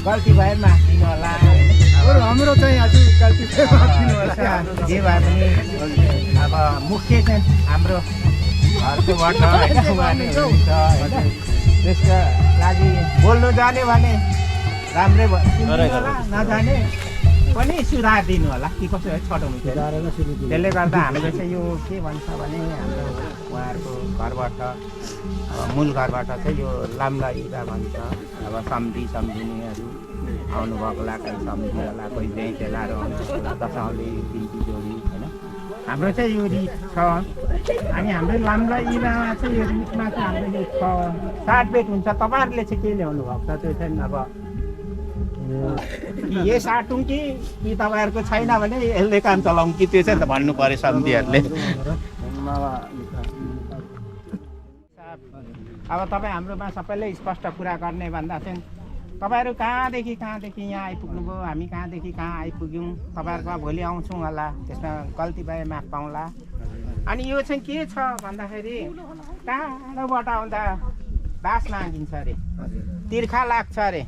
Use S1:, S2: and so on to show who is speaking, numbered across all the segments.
S1: गल्ती भए माफ दिनु होला
S2: हाम्रो चाहिँ आज गल्ती भयो माफ दिनु होला
S1: जे भए पनि अब मुख्य चाहिँ हाम्रो घरकोबाट होइन उहाँले हुनुहुन्छ होइन त्यसका लागि बोल्नु जाने भने राम्रै होला नजाने पनि सुधार दिनु होला कि कसो है छटाउनु त्यसले गर्दा हामीले चाहिँ यो के भन्छ भने हाम्रो उहाँहरूको घरबाट मूल घरबाट चाहिँ यो लाम्ला इदा भन्छ अब सम्झिनेहरू आउनुभएकोला कोही सम्झिएला कोही त्यहीँ चेलाहरू आउनु दसौँले बिन्ती जोडी होइन हाम्रो चाहिँ यो रित छ अनि हाम्रो लाम्ला इदामा चाहिँ यो रितमा चाहिँ हाम्रो यो छ साटबेट हुन्छ तपाईँहरूले चाहिँ के ल्याउनु भएको छ त्यो चाहिँ अब कि यही साटौँ कि तपाईँहरूको छैन भने यसले काम चलाउँ कि त्यो चाहिँ त भन्नु पऱ्यो सम्धिहरूले अब तपाईँ हाम्रोमा सबैले स्पष्ट कुरा गर्ने भन्दा चाहिँ तपाईँहरू कहाँदेखि यहाँ आइपुग्नुभयो हामी कहाँदेखि कहाँ आइपुग्यौँ तपाईँहरूकोमा भोलि आउँछौँ होला त्यसमा गल्ती भए माफ पाउँला अनि यो चाहिँ के छ भन्दाखेरि टाढोबाट आउँदा बास मागिन्छ अरे तिर्खा लाग्छ अरे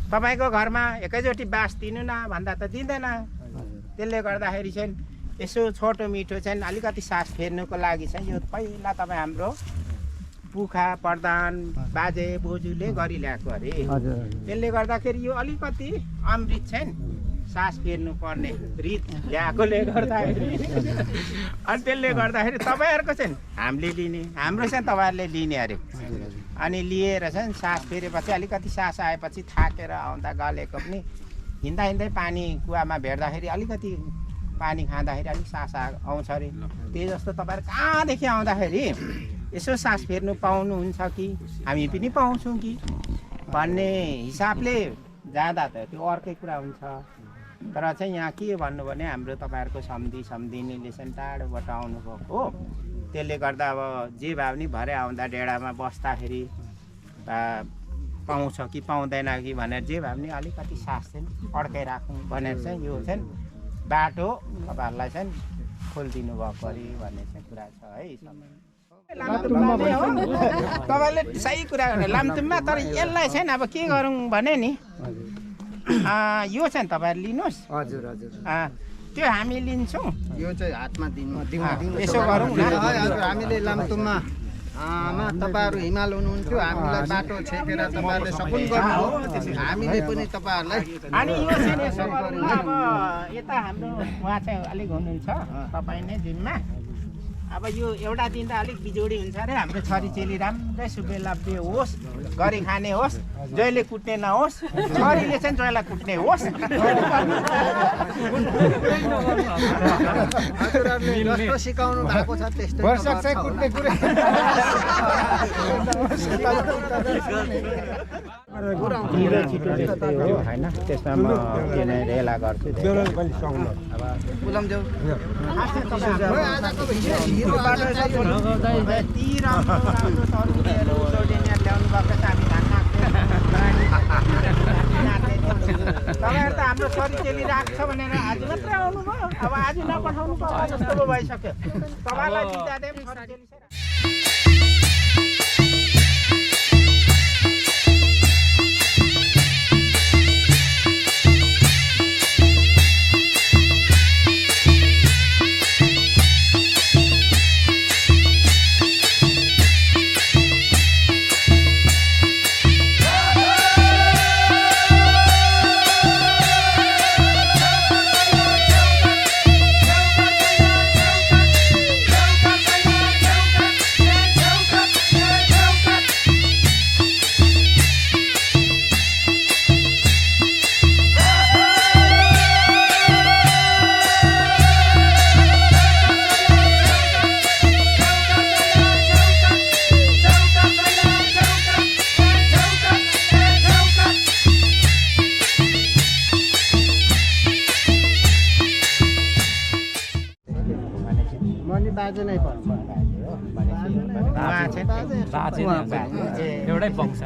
S1: तपाईँको घरमा एकैचोटि बास दिनु न भन्दा त दिँदैन त्यसले गर्दाखेरि चाहिँ यसो छोटो मिठो चाहिँ अलिकति सास फेर्नुको लागि चाहिँ यो पहिला तपाईँ हाम्रो पुखा प्रधान बाजे बोजूले गरिल्याएको अरे त्यसले गर्दाखेरि यो अलिकति अमृत चाहिँ सास फेर्नु पर्ने रित ल्याएकोले गर्दाखेरि अनि त्यसले गर्दाखेरि तपाईँहरूको चाहिँ हामीले लिने हाम्रो चाहिँ तपाईँहरूले लिने अरे अनि लिएर चाहिँ सास फेरेपछि अलिकति सास आएपछि थाकेर आउँदा गलेको पनि हिँड्दा हिँड्दै पानी कुवामा भेट्दाखेरि अलिकति पानी खाँदाखेरि अलिक सास आउँछ अरे त्यही जस्तो तपाईँहरू कहाँदेखि आउँदाखेरि यसो सास फेर्नु पाउनुहुन्छ कि हामी पनि पाउँछौँ कि भन्ने हिसाबले जाँदा त त्यो अर्कै कुरा हुन्छ तर चाहिँ यहाँ के भन्नु भने हाम्रो तपाईँहरूको सम्धिनीले चाहिँ टाढोबाट आउनुभएको हो त्यसले गर्दा अब जे भए पनि भरे आउँदा डेडामा बस्दाखेरि पाउँछ कि पाउँदैन कि भनेर जे भए पनि अलिकति सास चाहिँ अड्काइराखौँ भनेर चाहिँ यो चाहिँ बाटो तपाईँहरूलाई चाहिँ खोलिदिनु भएको अरे भन्ने चाहिँ कुरा छ है तपाईँले सही कुरा गर्ने लामतुममा तर यसलाई चाहिँ अब के गरौँ भने नि यो चाहिँ तपाईँहरू लिनुहोस्
S2: हजुर हजुर
S1: त्यो हामी लिन्छौँ
S2: यो चाहिँ हातमा दिनु
S1: यसो गरौँ न
S2: हामीले लामतुममा तपाईँहरू हिमाल हुनुहुन्थ्यो हामीलाई बाटो छेकेर तपाईँहरूले सपोर्ट गर्नु हामीले पनि तपाईँहरूलाई
S1: अनि यो चाहिँ यसो गरौँ अब यता हाम्रो उहाँ चाहिँ अलिक हुनुहुन्छ तपाईँ नै जिम्मा अब यो एउटा दिँदा अलिक बिजोडी हुन्छ अरे हाम्रो छोरीचेली राम्रै सुबेलाब्बे होस् गरी खाने होस् जहिले कुट्ने नहोस् छोरीले चाहिँ जहिले कुट्ने होस्
S2: जस्तो सिकाउनु भएको छ त्यस्तै
S1: छिटो त्यस्तै हो होइन त्यसमा म के नै रेला गर्छु तपाईँहरू त हाम्रो छोरीचेली राख्छ भनेर आज मात्रै आउनुभयो अब आज नपठाउनु पर्ला जस्तो पो भइसक्यो तपाईँलाई बितादे छोरीचेली
S2: बाजे नै पर्छ
S3: एउटै वंश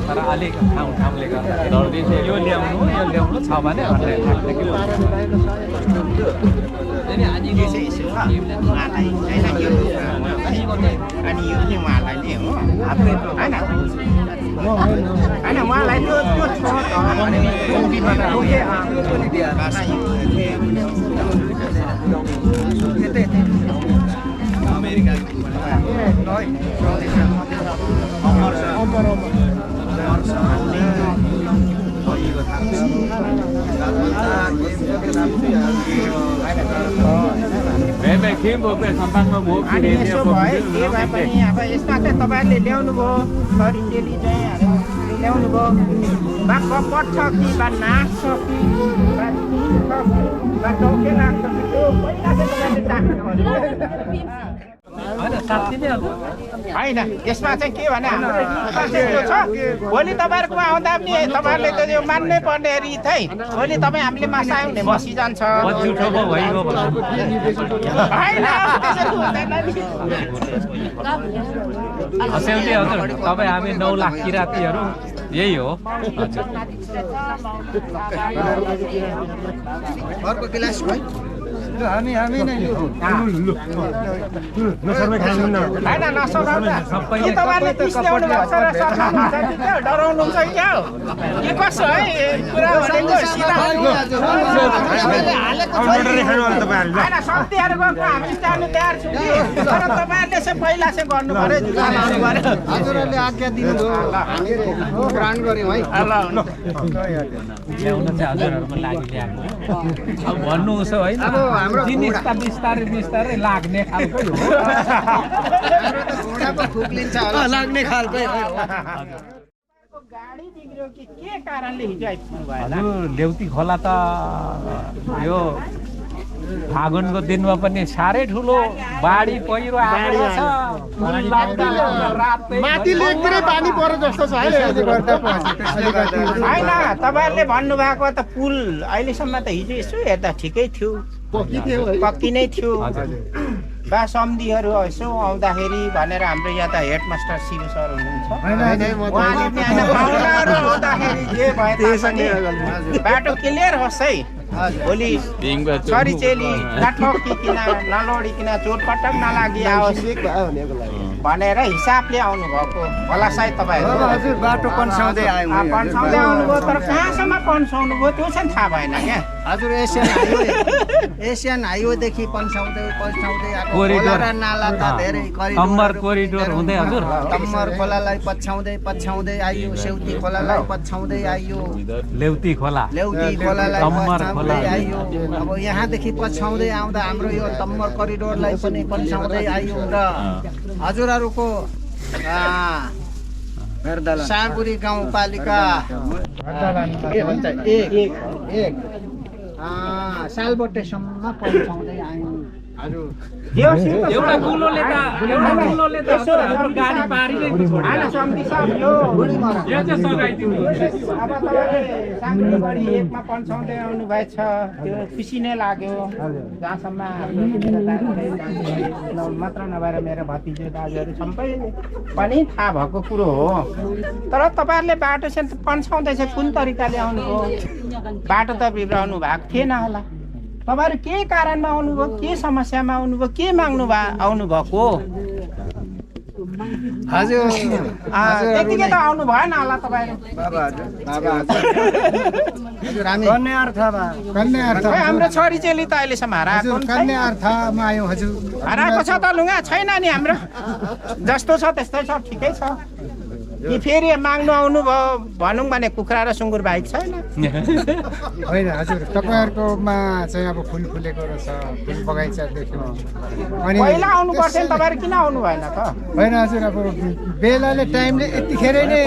S3: तर अलिक ठाउँले गर्दाखेरि यो ल्याउनु छ भने भनेर
S1: अनि यो चाहिँ उहाँलाई नै हो होइन उहाँलाई त्यो छ अनि यसो भए के भए पनि अब यसमा चाहिँ तपाईँहरूले ल्याउनु भयो सरिचेली चाहिँ ल्याउनु भयो बा कपट छ कि बा नाक छ कि बा टौके लाग्छ कि त्यो पहिला चाहिँ तपाईँले राख्नु होइन यसमा चाहिँ के भने हाम्रो त्यो छ भोलि तपाईँहरूको आउँदा पनि तपाईँहरूले त यो मान्नै पर्ने रित है भोलि तपाईँ हामीले माछा आउने बसिजान्छ
S3: तपाईँ हामी 9 लाख किरातीहरू यही हो
S2: अर्को गिलास भाइ हामी नै
S1: डराउनुहुन्छ क्या के कसो है कुरा भनेको शक्तिहरूको हामी जानु तयार छौँ तर तपाईँहरूले चाहिँ पहिला चाहिँ गर्नु पऱ्यो झुला लाउनु पऱ्यो
S2: हजुरहरूले आज्ञा दिनुभयो ग्रहण गऱ्यौँ है
S3: ल्याउन चाहिँ हजुरहरूको लागि ल्याएको अब भन्नु उसो होइन जिनिस त बिस्तारै लाग्ने खालकै हो
S2: लाग्ने खालकै
S1: गाडी बिग्रियो कि के कारणले हिजो आइपुग्नु भयो
S3: हजुर लेउती खोला त यो फागुनको दिनमा पनि साह्रै ठुलो बाढी पहिरो आएको छ
S2: माथिले एकतिरै पानी परे जस्तो छ
S1: होइन तपाईँहरूले भन्नुभएको त पुल अहिलेसम्म त हिजो यसो हेर्दा ठिकै थियो पक्की नै थियो बा सम्धिहरू यसो आउँदाखेरि भनेर हाम्रो यहाँ त हेडमास्टर शिव सर हुनुहुन्छ उहाँले त्यहाँ पाहुनाहरू आउँदाखेरि जे भए तापनि बाटो क्लियर होस् है भोलि सरिचेली नठोकिकन नलडिकन चोटपटक नलागि आओस् भनेर हिसाबले आउनुभएको होला सायद तपाईँहरू
S2: हजुर बाटो पन्साउँदै
S1: आउनुभयो तर कहाँसम्म पन्साउनु भयो त्यो चाहिँ थाहा भएन क्या
S2: हजुर एसियन हाइवेदेखि पन्साउँदै आएको नाला त धेरै
S3: कम्मर कोरिडोर हुँदै हजुर
S2: कम्मर खोलालाई पछ्याउँदै आइयो सेउती खोलालाई पछ्याउँदै आइयो लेउती खोलालाई पछ्याउँदै आइयो अब यहाँदेखि पछ्याउँदै आउँदा हाम्रो यो कम्मर कोरिडोरलाई पनि पछ्याउँदै आइयो र हजुरहरूको साँगुरी गाउँपालिका के भन्छ एक सालबट्टेसम्म पहुँचाउँदै आयौँ हजुर
S3: एउटा कुलोले त हजुर गाडी पारिनै यो चाहिँ सघाइदिनु
S1: अब तपाईँले साङ्गुरीबारी एकमा पन्साउँदै आउनु भएछ त्यो खुसी नै लाग्यो जहाँसम्म मात्र नभएर मेरो भतिजो दाजुहरू सबैले पनि थाहा भएको कुरो हो तर तपाईँहरूले बाटो चाहिँ पन्साउँदैछ कुन तरिकाले आउनुभयो बाटो त बिग्राउनु भएको थिएन होला तपाईँहरू के कारणमा आउनुभयो के समस्यामा आउनुभयो के माग्नु आउनुभएको
S2: हजुर
S1: त्यतिकै त आउनु भएन होला तपाईँहरू हाम्रो छोरीचेली त अहिलेसम्म हराएको हराएको छ त लुगा छैन नि हाम्रो जस्तो छ त्यस्तै छ ठिकै छ कि फेरि माग्नु आउनुभयो भनौँ भने कुखुरा र सुँगुर बाहेक छैन
S4: होइन हजुर तपाईँहरूकोमा चाहिँ अब फुल फुलेको रहेछ फुल बगैँचा देख्यौँ अनि
S1: पहिला आउनु पर्थ्यो नि तपाईँहरू किन आउनु भएन त
S4: होइन हजुर अब बेलाले टाइमले यतिखेरै नै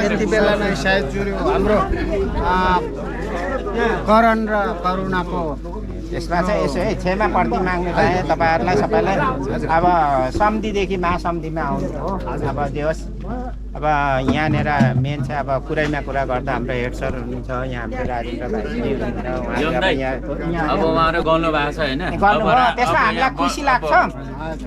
S2: यति बेला नै सायद जुर्यो हाम्रो करण र करुणाको
S1: यसमा चाहिँ यसो है क्षमा प्रति माग्नु चाहे तपाईँहरूलाई सबैलाई अब सम्धिदेखि महासम्धिमा आउनु हो अब जे होस् अब यहाँनिर मेन चाहिँ अब कुरैमा कुरा गर्दा हाम्रो हेड सर हुनुहुन्छ यहाँ हाम्रो राजेन्द्र भाइ
S5: अब उहाँहरू गर्नु भएको छ होइन
S1: गर्नुभयो त्यसमा हामीलाई खुसी लाग्छ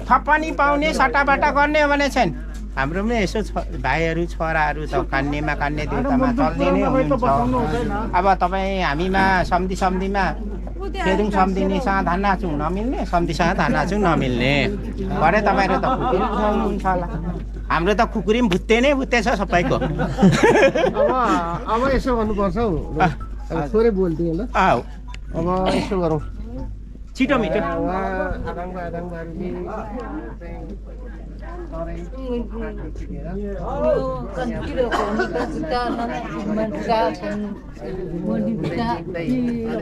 S1: थप पनि पाउने सट्टाबाटा गर्ने हो भने चाहिँ हाम्रो पनि यसो भाइहरू छोराहरू छ कान्नेमा कान्ने देउतामा चल्ने नै हुनुहुन्छ अब तपाईँ हामीमा सम्धिमा फेरि सम्धिनेसँग धान नाचौँ नमिल्ने सम्धिसँग धान नाचौँ नमिल्ने भरे तपाईँहरू त खुकुरी खुवाउनुहुन्छ होला हाम्रो त खुकुरी पनि भुत्ते नै भुत्ते छ सबैको
S6: अब यसो गर्नुपर्छ हौ थोरै बोल्दिएँ ल अब यसो गरौँ
S1: छिटो मिठो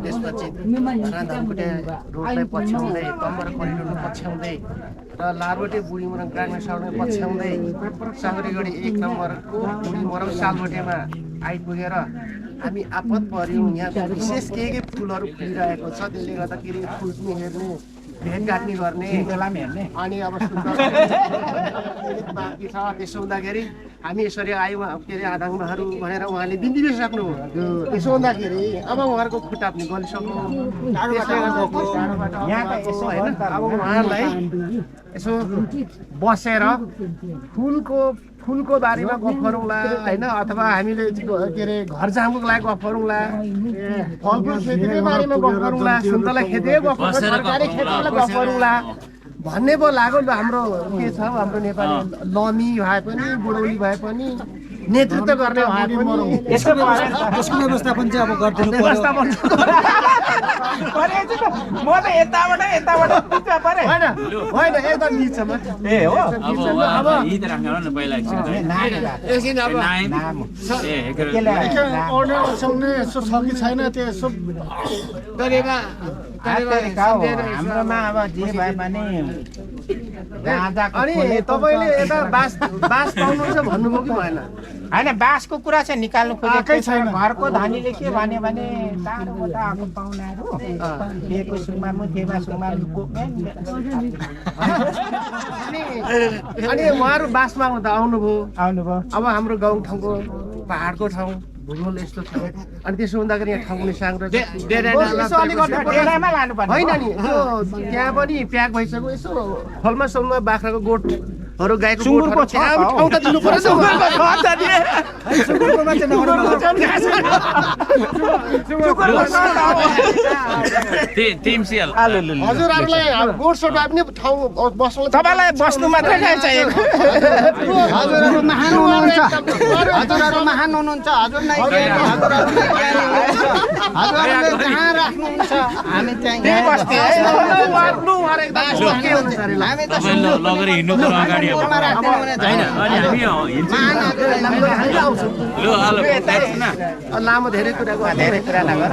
S2: त्यसपछि धनकुटे रोडलाई पछ्याउँदै कम्बर करिडोर पछ्याउँदै र लारबोटे बुढी मोरङ ग्रामीण सडक पछ्याउँदै सागरीगढी 1 नम्बरको बुढी मोरङ सालबोटेमा आइपुगेर हामी आपत पर्यौँ। यहाँ विशेष के फुलहरू फुलिरहेको छ त्यसले गर्दाखेरि फुल पनि हेर्ने भेटघाट गर्ने अनि अब सुन्दर बाँकी छ। त्यसो हुँदाखेरि हामी यसरी आयौँ के अरे आदाङमाहरू भनेर उहाँले बिन्दिसक्नु त्यसो हुँदाखेरि अब उहाँहरूको खुट्टा पनि गलिसक्नु होइन। अब उहाँहरूलाई यसो बसेर फुलको बारेमा गफ गरौँला होइन अथवा हामीले के अरे घर जामुको लागि गफ गरौँला फलफुल खेतीकै बारेमा गफ गरौँला सुन्तला खेतीकै गफ गरौँला सरकारी खेतीलाई गफ गरौँला भन्ने पो लाग्यो। हाम्रो के छ हाम्रो नेपाली लमी भए पनि बुढौली भए पनि नेतृत्व गर्ने भए पनि
S4: यसको व्यवस्थापन चाहिँ अब गरिदिनु
S1: व्यवस्थापन म त यताबाट परे
S2: होइन एकदम निचमा
S1: ए हो
S5: अब हित राख्नु न पहिला
S6: एकछिन अब सुन्ने यसो छ कि छैन त्यो यसो गरेमा
S1: हाम्रोमा अब जे भए पनि
S2: अनि तपाईँले यता बास पाउनुहुन्छ भन्नुभयो कि भएन?
S1: होइन बाँसको कुरा चाहिँ निकाल्नु खोजेकै छैन। घरको धनीले के भन्यो भने टाढोबाट आएको पाहुनाहरू दिएको सुङमामु थेमा सुङमामुको
S2: अनि उहाँहरू बास माग्नु त आउनुभयो
S1: आउनुभयो।
S2: अब हाम्रो गाउँठाउँको पहाडको ठाउँ भूगोल यस्तो छ अनि त्यसो हुँदाखेरि यहाँ ठाउँ पनि साङ्ग्रो
S1: डेरामा लानुपर्ने
S2: होइन नि त्यहाँ पनि प्याक भइसक्यो। यसो फलमा सोलमा बाख्राको गोठहरू गाईको गोठहरू ठाउँ त दिनु पर्छ हजुरहरूलाई गोठ सोटा पनि ठाउँ बस्नु
S1: तपाईँलाई बस्नु मात्रै चाहिएको।
S2: हजुरहरू महान हुनुहुन्छ हजुर नै हजुरहरूले जहाँ राख्नुहुन्छ हामी चाहिँ हामी त
S5: लगेर हिँड्नु पर्यो अगाडि अब
S2: गोठमा राख्दैन भने
S5: हैन अनि हामी हिँड्छौँ
S2: लामो धेरै कुरा नगर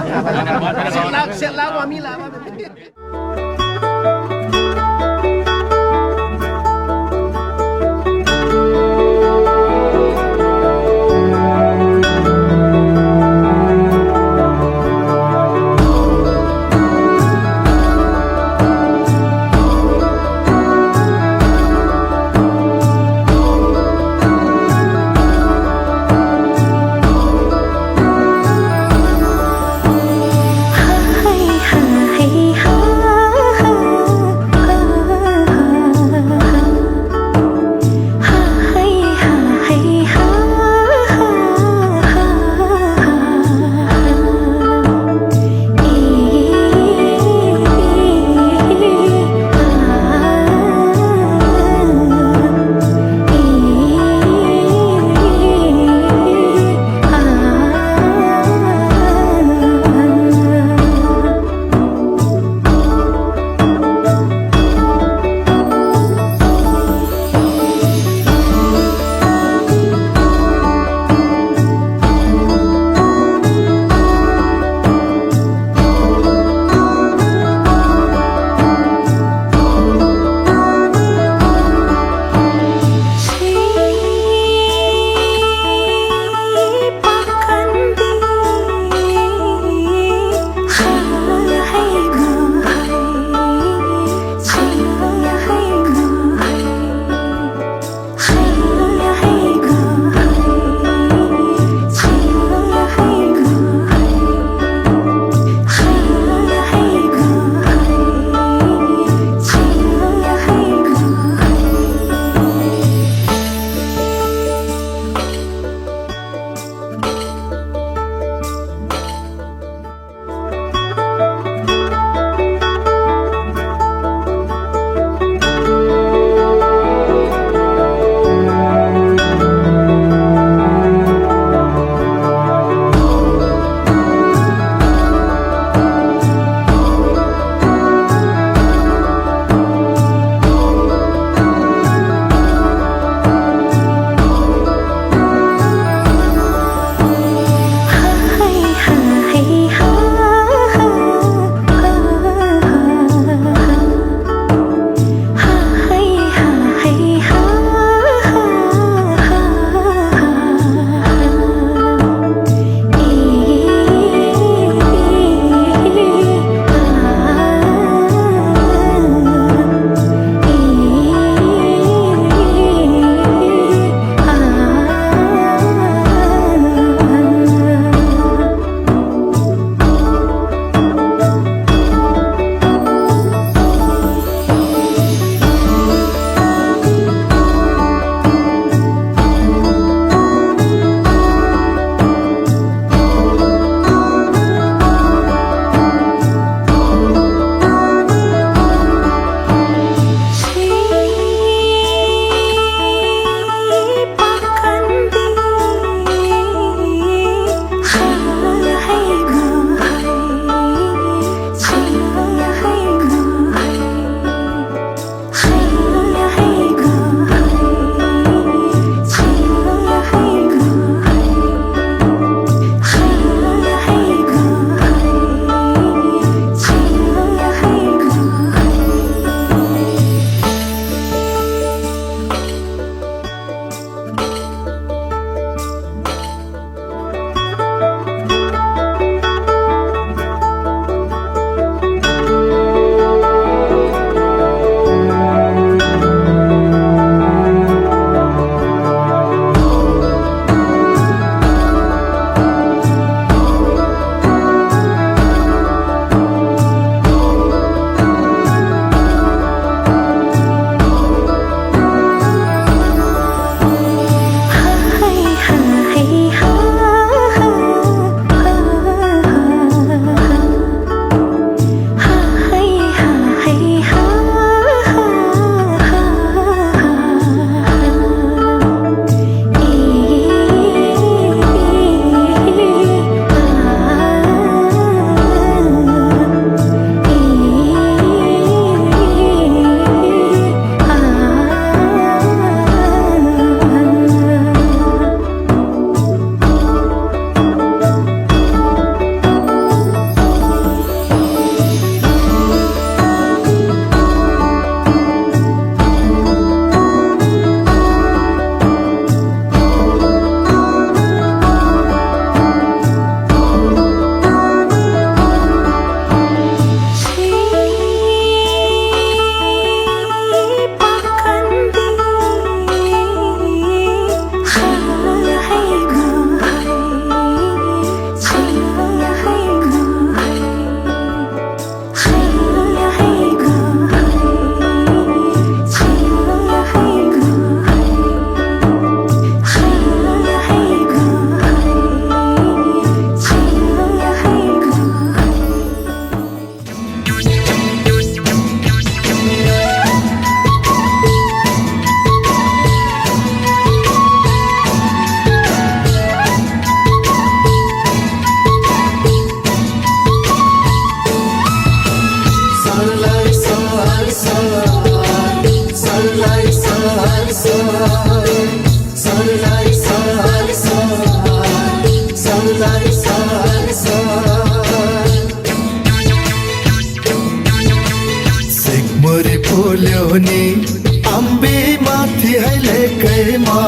S7: हाइलेकैमा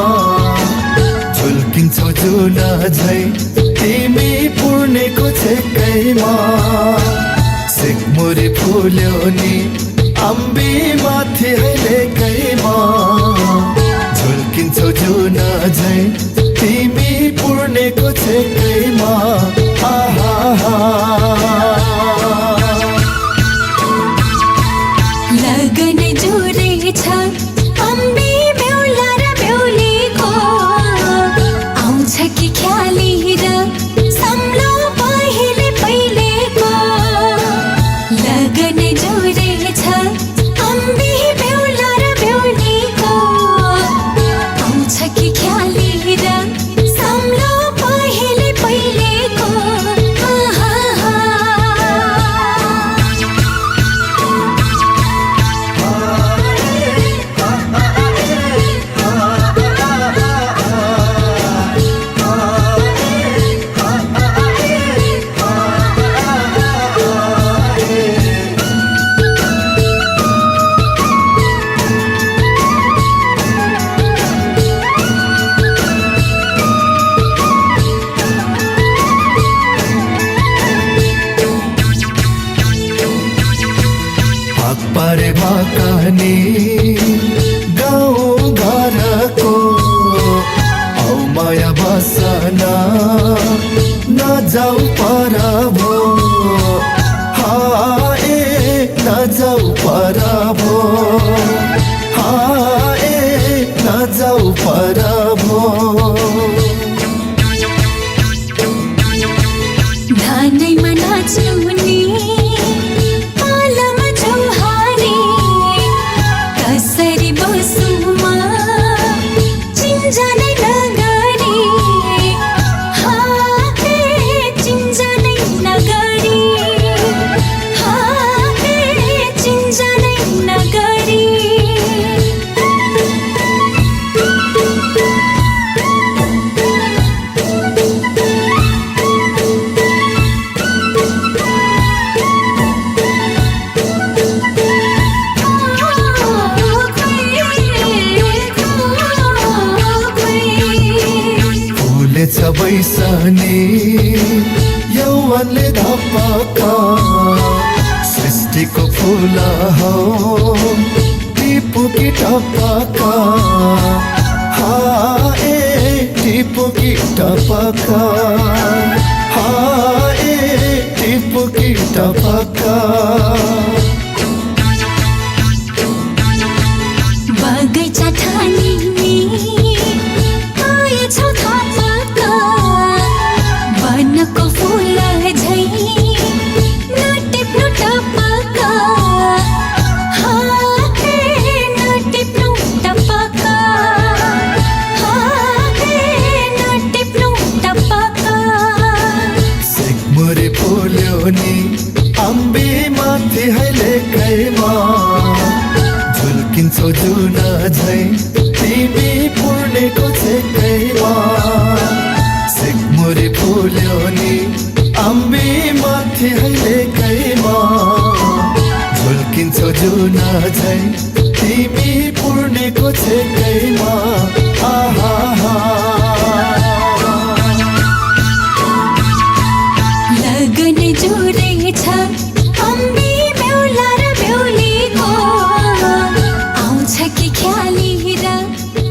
S7: झुल्किन्छौ जुन झै तिमी पुर्णेको छेकैमा सिक्मुरी फुल्यो नि अम्बी माथि हाइलेकैमा झुल्किन्छौ जुन झै तिमी पुर्णेको छेकैमा
S8: लगन जोरे छ अम्बी बेहुला र बेहुलीको आउँछ कि ख्याली र सम्लो पहिले पहिलेको लगन जोरे छ अम्बी बेहुला र बेहुलीको आउँछ कि ख्याली र सम्लो पहिले पहिलेको
S7: पारे भाकानी गाउँ घरको औ माया बसना नजाऊ पर भो हाए नजाऊ पर भो हाए नजाऊ पर भो
S8: धानैमा नाच्नु नि कसरी बसुमा चिन्जानै नगरी हाते चिन्जानै नगरी हाते चिन्जानै नगरी
S7: छ बैसनी यौवनले धपका सृष्टिको फुल हो टिपुकी टपका हाए टिपुकी टपका हाए टिपुकी टपका
S8: बगैँचा ठानी आएछौ थापाका वनको फुल झै नटिप्नु टपका हाते नटिप्नु टपका हाते नटिप्नु टपका
S7: सिक्मुरी फुल्यो नि अम्बी माथि हाइलेकैमा झुल्किन्छौ जुन झै तिमी पुर्णेको छेकैमा सिक्मुरी फुल्यो नि अम्बी माथि हाइलेकैमा झुल्किन्छौ जुन झै तिमी पुर्णेको छेकैमा
S8: लगन जोरे छ अम्बी बेहुला र बेहुलीको आउँछ कि ख्याली र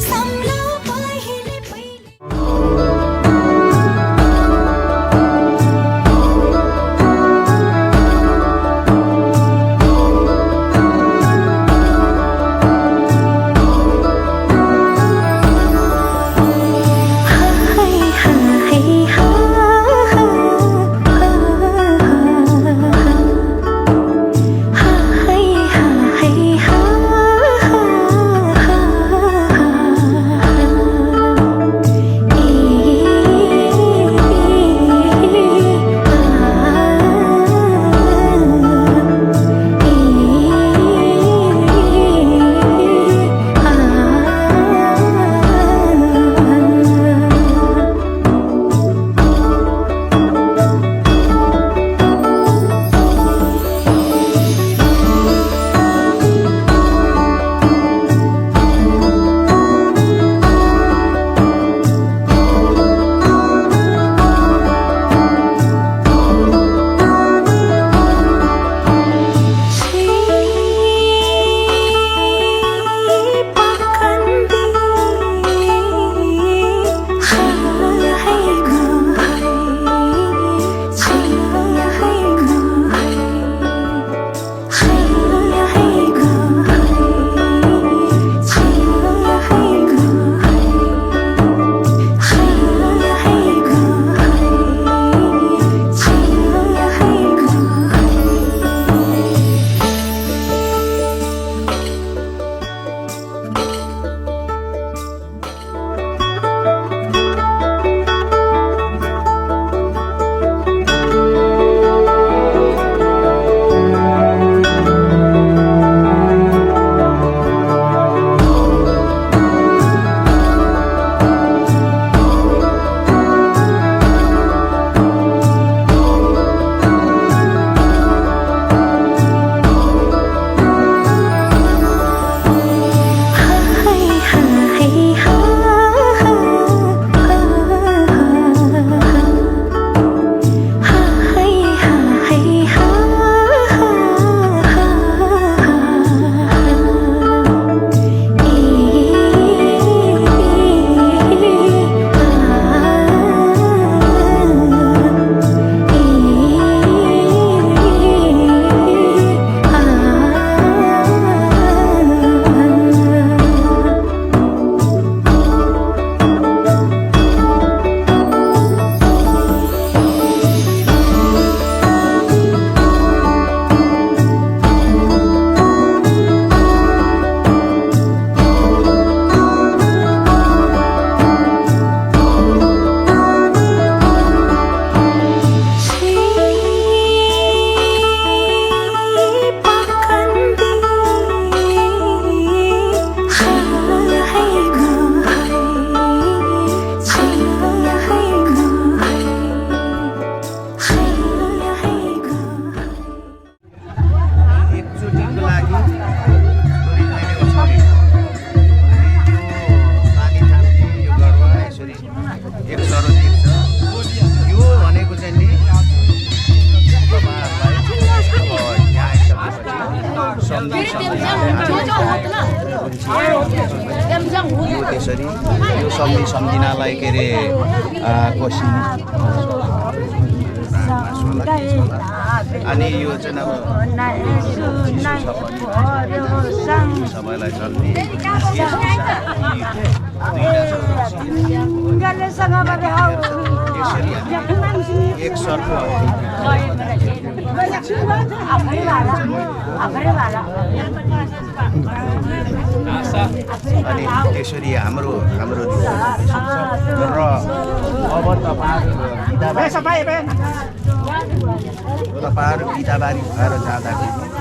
S8: सम्लो पहिले पहिले
S2: सम्झिनालाई के अरे कोसिङ अनि यो चाहिँ अब सबैलाई चल्ने एक सर्को अनि त्यसरी हाम्रो र अब तपाईँहरू बिदाबारी भएर जाँदाखेरि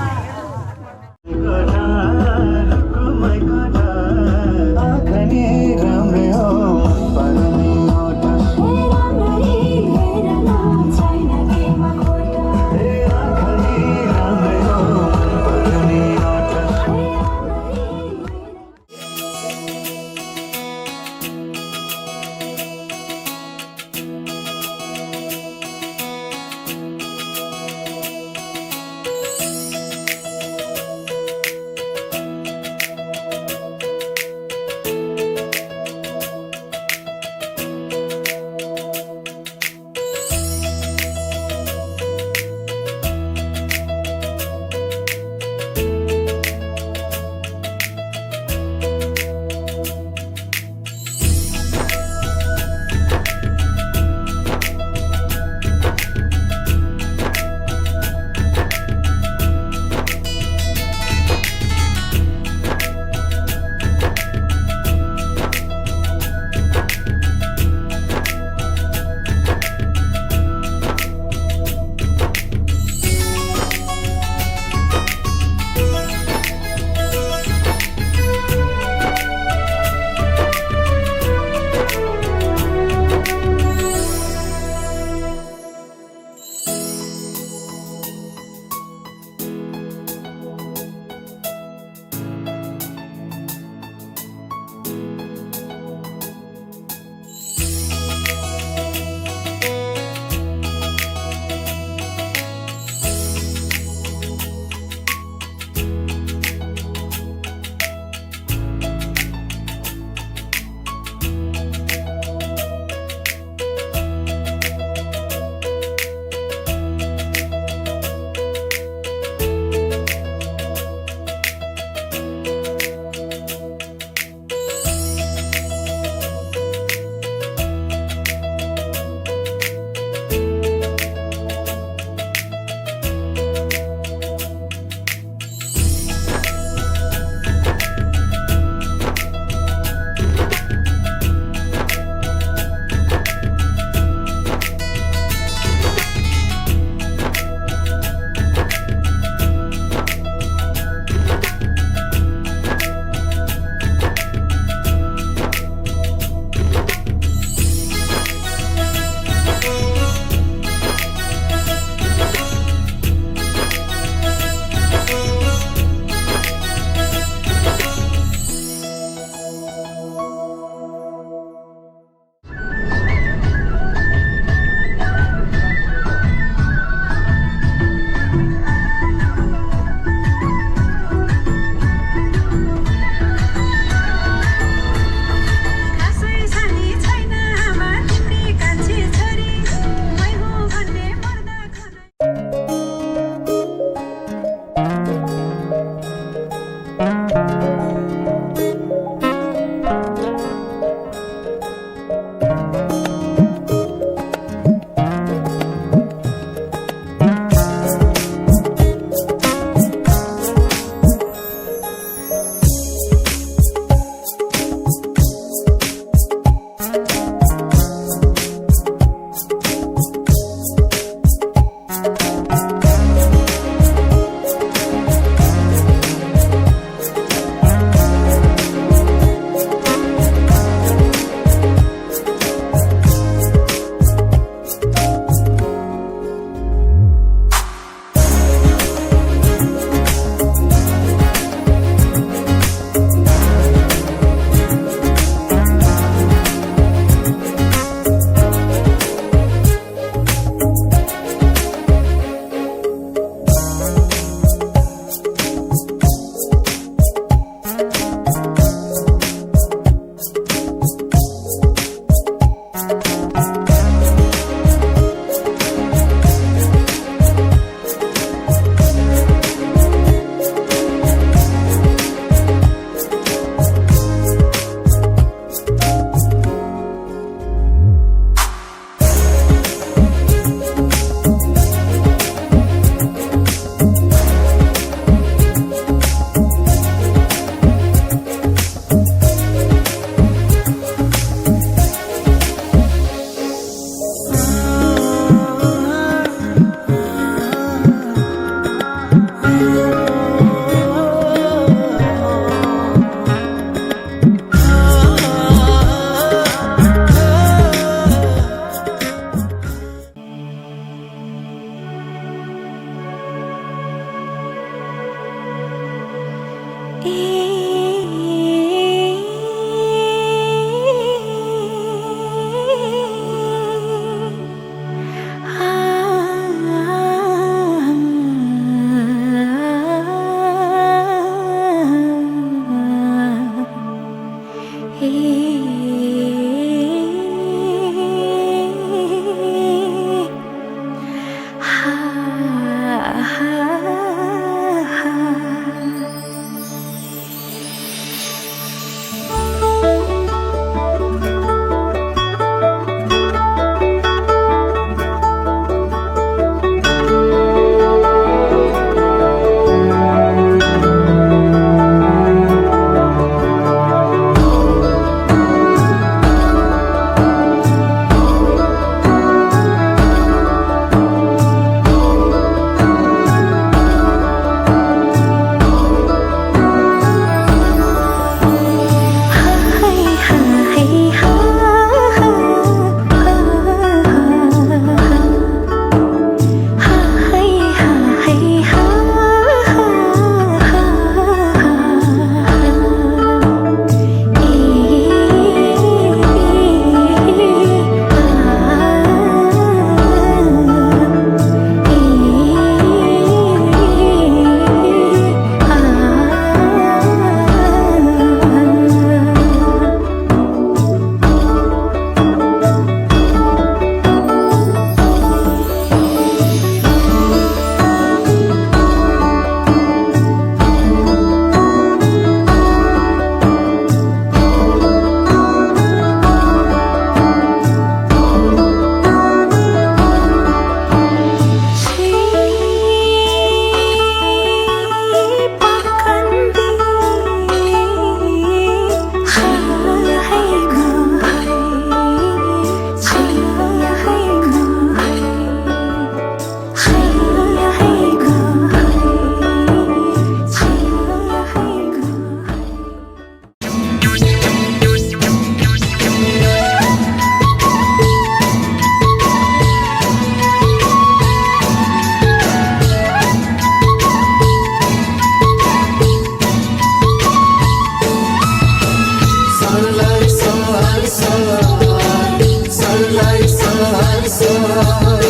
S7: सर सरलाई सर सर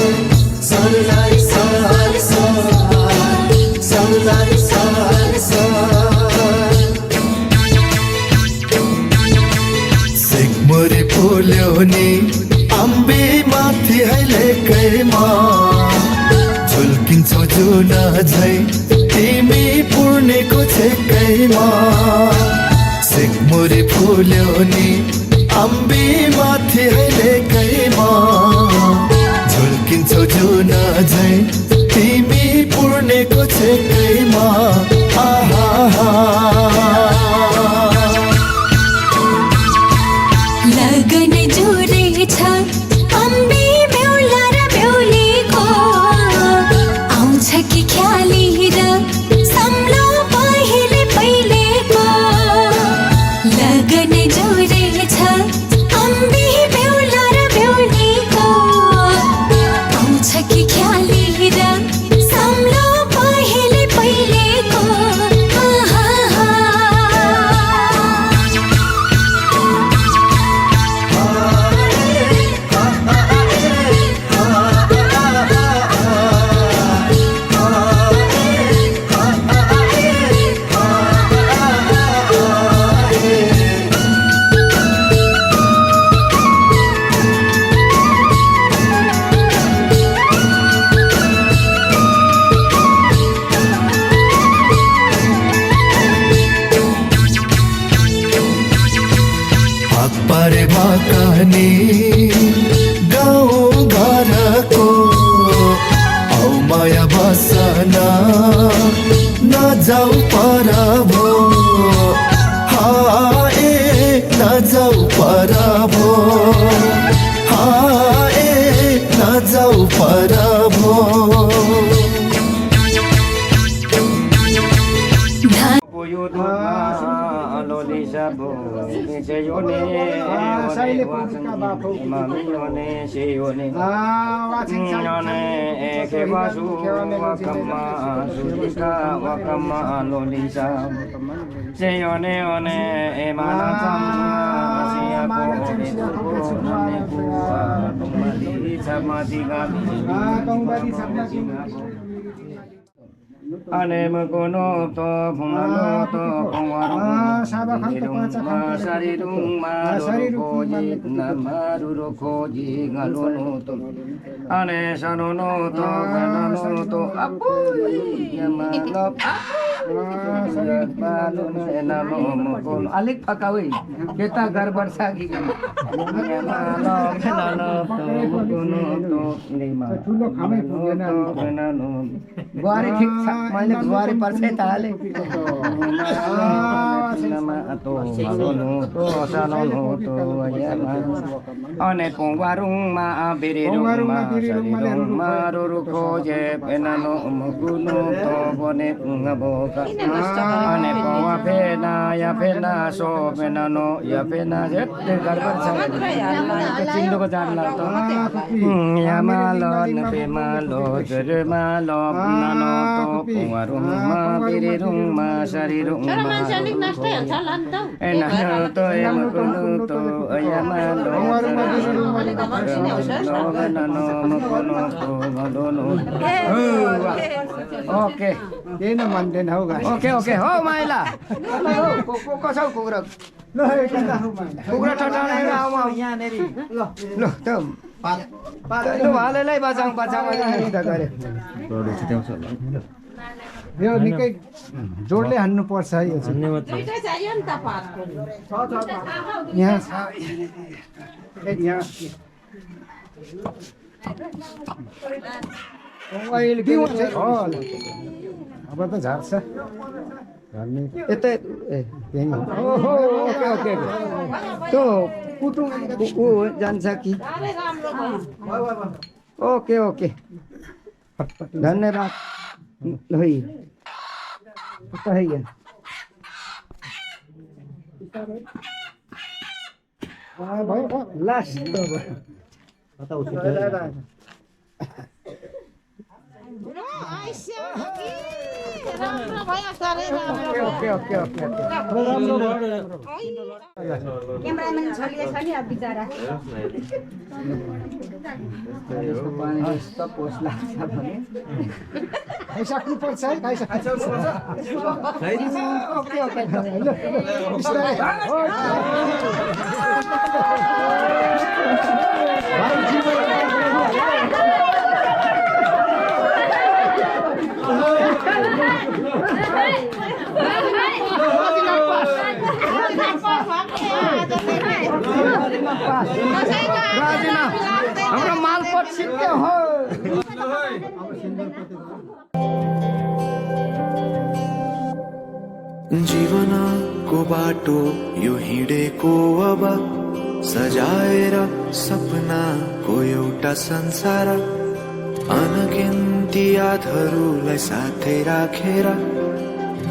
S7: सरलाई सर सर सरलाई सर सर सिक्मुरी फुल्यो नि अम्बे माथि अहिले कैमा झुल्किन्छौ जुन झै तिमी पूर्णेको छेकैमा सिक्मुरी फुल्यो नि अम्बे माथि अहिले कैमा झुल्किन्छौ जुन झै तिमी पूर्णेको छेकैमा आहा
S8: लगन जोडेछ अम्बे बेहुला र बेहुलीको आउँछ कि ख्याली र सम्लो पहिले पहिलेको लगन जोडेछ अम्बे बेहुला र बेहुलीको आउँछ कि ख्याली र सम्लो पहिले पहिलेको
S7: पारे भाकानी गाउँ घरको औ माया बसना नजाऊ परभो हाए नजाऊ परभो हाए नजाऊ परभो
S2: ane makono to phungano to phungwarum sarirung marurokoji namarurokoji ngalono to ane sanono to kanano to apuy yamalop balon enano makono alik pakawi kita garbar sagi yamalop enano to makono to lima
S4: ठुलो खामै पुगेन
S2: enano guare ठीक मैले गुवारे पर्छ ताले अने पोवारुङमा बेरेरुङमा शरीरुङमा रुरुखो जे पेनानो मुकुनो तो बने बोका अने पोवा फेना या फेना सो पेनानो या फेना जेते गरबर छ चिन्दोको जानला त या मालो नपे मालो जरे मालो नानो तो पोवारुङमा बेरेरुङमा शरीरुङमा एना तो या मुकुनो तो या मालो ओके
S4: केही नमान्दैन हौ गाई
S2: ओके ओके हो माइला कसौ कुकुरा
S4: ल एकता हौ माइला
S2: कुकुरा टटाउने आउमा यहाँनेरि ल ल त लु हालैलाई बचाउँ त गरे
S4: यो निकै जोडले हान्नु पर्छ है यो यहाँ अहिले के हुन्छ अब त झार्छ
S2: यतै ओहो ओके ओके तो कुटुङ ऊ जान्छ कि ओके ओके धन्यवाद है है last
S4: okay okay okay
S9: cameraman छलिए छ नि अब बिचरा
S4: खाइसक्नु पर्छ है ओके ओके
S6: हाम्रो मालपोत सिक्यो हो
S7: जीवनको बाटो यो हिँडेको अब सजाएर सपनाको एउटा संसार अनगिन्ती यादहरूलाई साथै राखेर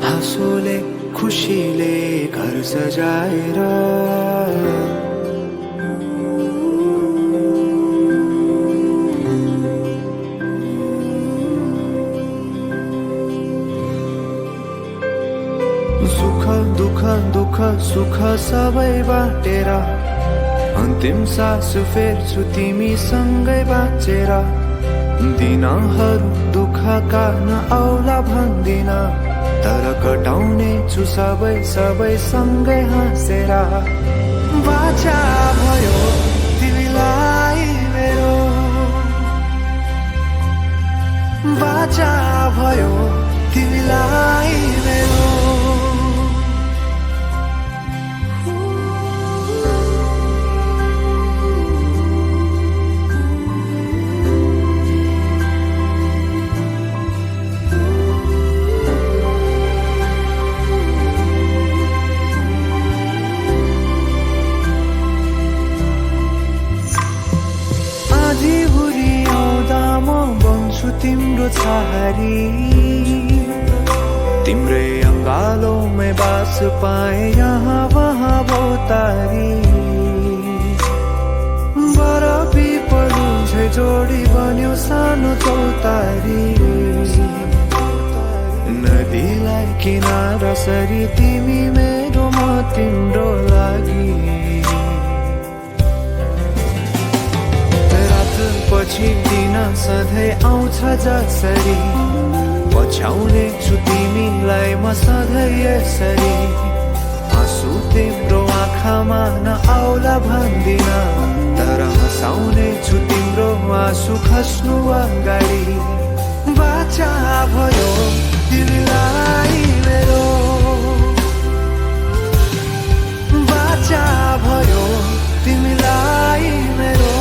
S7: हाँसोले खुसीले घर सजाएर दुख सुख सबै बाटेर अन्तिम सास फेर्छु तिमीसँगै बाँचेर दिनहरू दुःखका नआउला भन्दिन तर कटाउने छु सबै सँगै हाँसेर बाचा भयो तिमीलाई मेरो बाचा भयो तिमीलाई मेरो तिम्रो छहारी तिम्रै अङ्गालोमै बास पाए यहाँ वहाँ भौतारी बरफी पलु झै जोडी बन्यो सानो चौतारी नदीलाई किनारा सरी तिमी मेरो म तिम्रो लागि पछि दिन सधैँ आउँछ जसरी पछ्याउने छु तिमीलाई म सधैँ यसरी आँसु तिम्रो आँखामा नआउला भन्दिन तर हँसाउने छु तिम्रो आँसु खस्नु अगाडि बाचा भयो तिमीलाई मेरो बाचा भयो तिमीलाई मेरो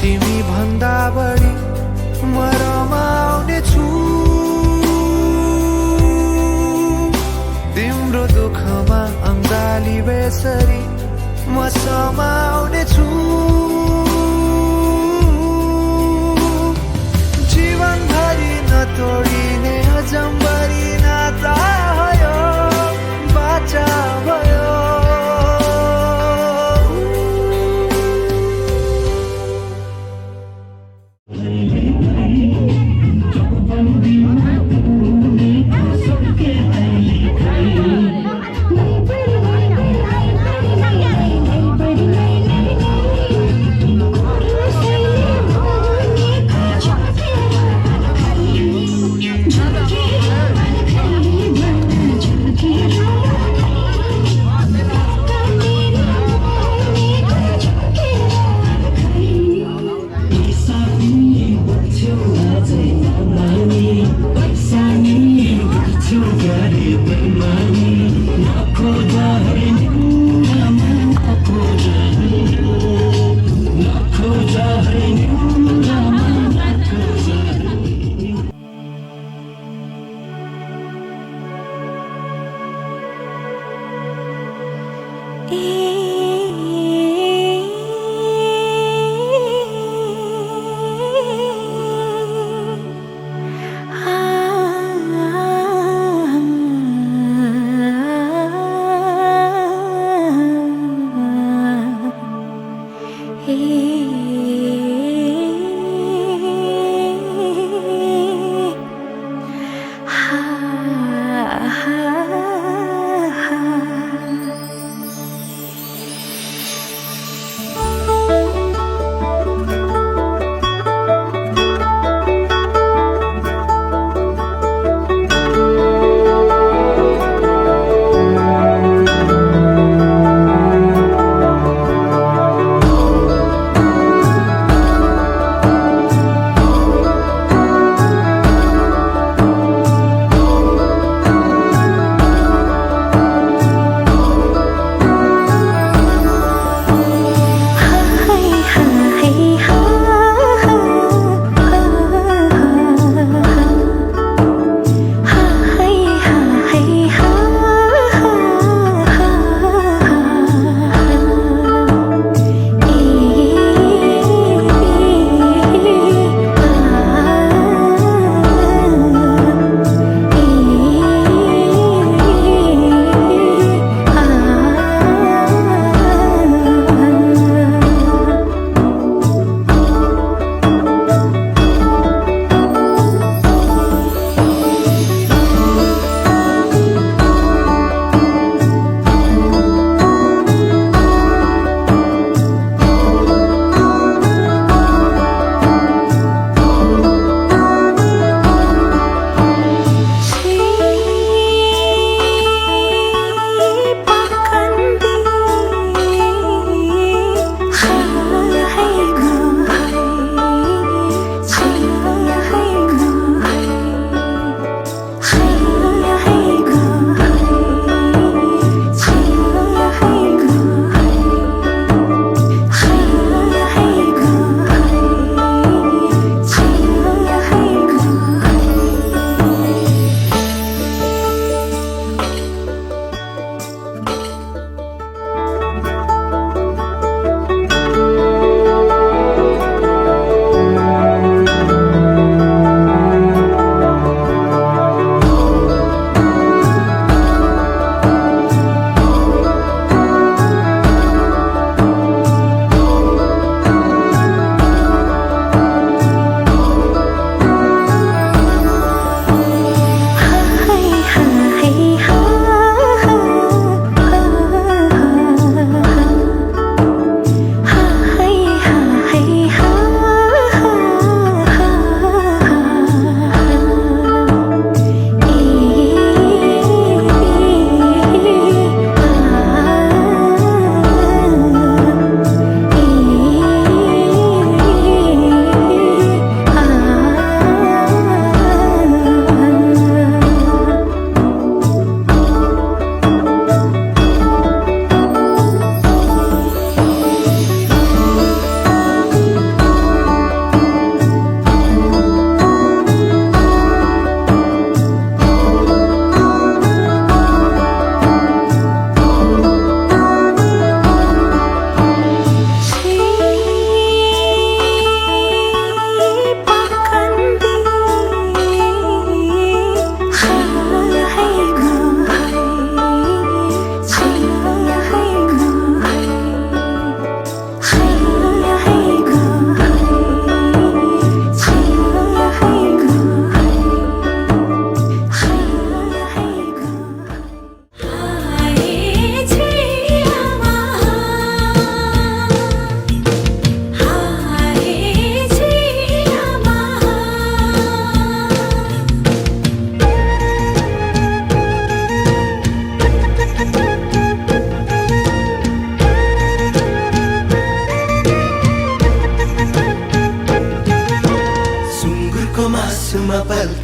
S7: तिमी भन्दा बढी म रमाउने छु तिम्रो दुःखमा अङ्गाली बेसरी म समाउने छु जीवनभरि नतोडिने अजम्बरी नाता भयो बाचा भयो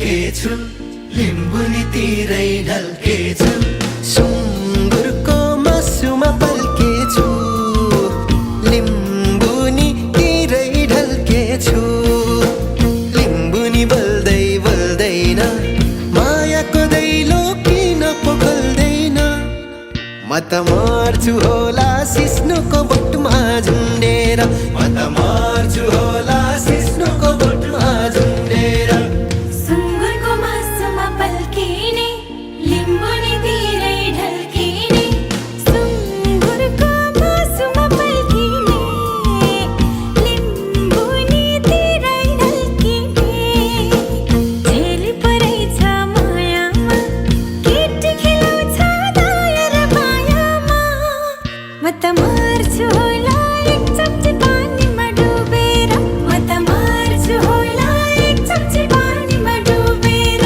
S7: ढल्केछु लिम्बुनीतिरै ढल्केछु सुँगुरको मासुमा पल्केछु लिम्बुनीतिरै ढल्केछु लिम्बुनी बल्दै बल्दैन मायाको दैलो किन पोखल्दैन म त मर्छु होला सिस्नुको बोटमा झुन्डेर म त मर्छु होला सिस्नुको बोटमा झुन्डेर
S8: सुँगुरको मासुमा पल्किने लिम्बुनीतिरै ढल्किने सुँगुरको मासुमा पल्किने लिम्बुनीतिरै ढल्किने झेली परेछ मायामा केटी खेलाउँछ दाया र मायामा म त मर्छु होला एक चम्ची पानीमा डुबेर म त मर्छु होला एक चम्ची पानीमा डुबेर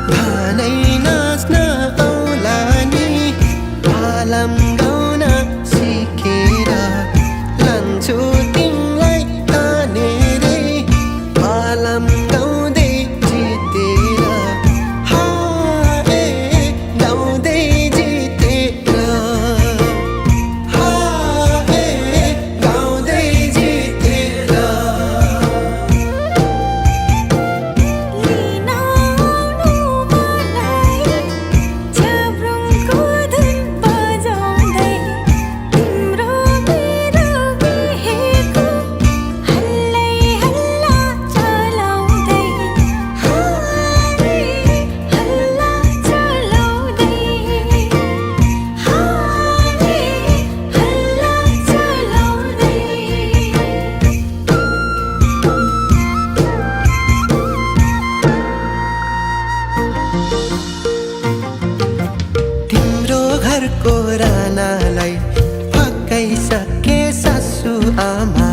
S7: धानै नाच्न आउला नि आलम गाउन सिकेर लान्छु तिमीलाई तानेरै आलम गाउँदै जितेर हाए गाउँदै जितेर हाए गाउँदै जितेर
S8: लिन आउनु मलाई झ्याब्रुङको धुन बजाउँदै तिम्रो मेरो बिहेको हल्लै हल्ला चलाउँदै हारे हल्ला चलाउँदै हारे हल्ला चलाउँदै
S7: तिम्रो घरको रानालाई फकाइसके सासु आमा